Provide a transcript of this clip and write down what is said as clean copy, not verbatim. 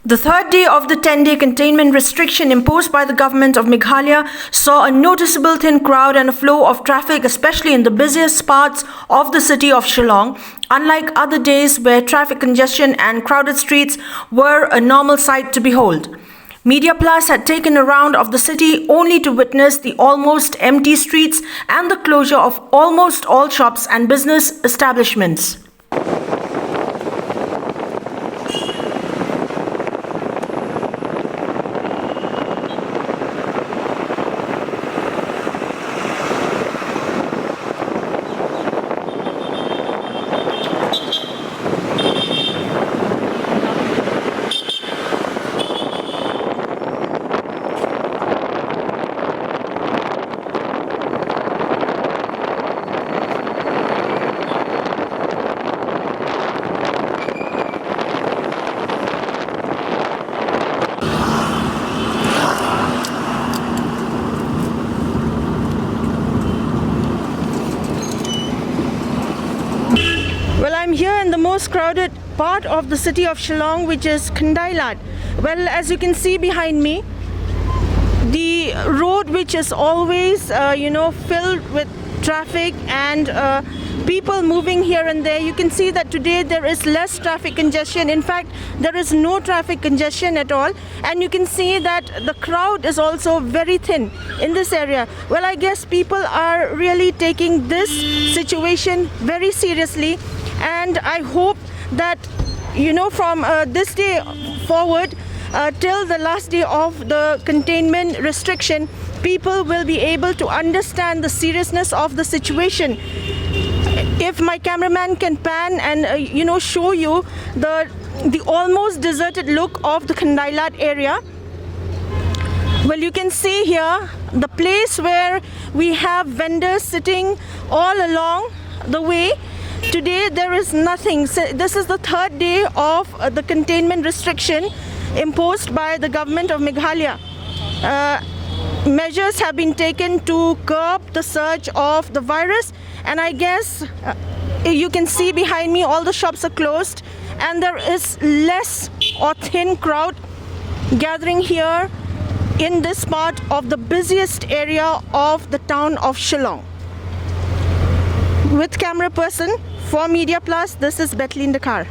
The third day of the 10-day containment restriction imposed by the government of Meghalaya saw a noticeable thin crowd and a flow of traffic, especially in the busiest parts of the city of Shillong, unlike other days where traffic congestion and crowded streets were a normal sight to behold. Media Plus had taken a round of the city only to witness the almost empty streets and the closure of almost all shops and business establishments. Well, I'm here in the most crowded part of the city of Shillong, which is Containment. Well, as you can see behind me, the road which is always, filled with traffic and people moving here and there. You can see that today there is less traffic congestion. In fact, there is no traffic congestion at all. And you can see that the crowd is also very thin in this area. Well, I guess people are really taking this situation very seriously. And I hope that, from this day forward till the last day of the containment restriction, people will be able to understand the seriousness of the situation. If my cameraman can pan and, show you the almost deserted look of the Containment area. Well, you can see here the place where we have vendors sitting all along the way. Today there is nothing. This is the third day of the containment restriction imposed by the government of Meghalaya. Measures have been taken to curb the surge of the virus, and I guess you can see behind me all the shops are closed and there is less or thin crowd gathering here in this part of the busiest area of the town of Shillong. With camera person for Media Plus, this is Bethlehem Dakar.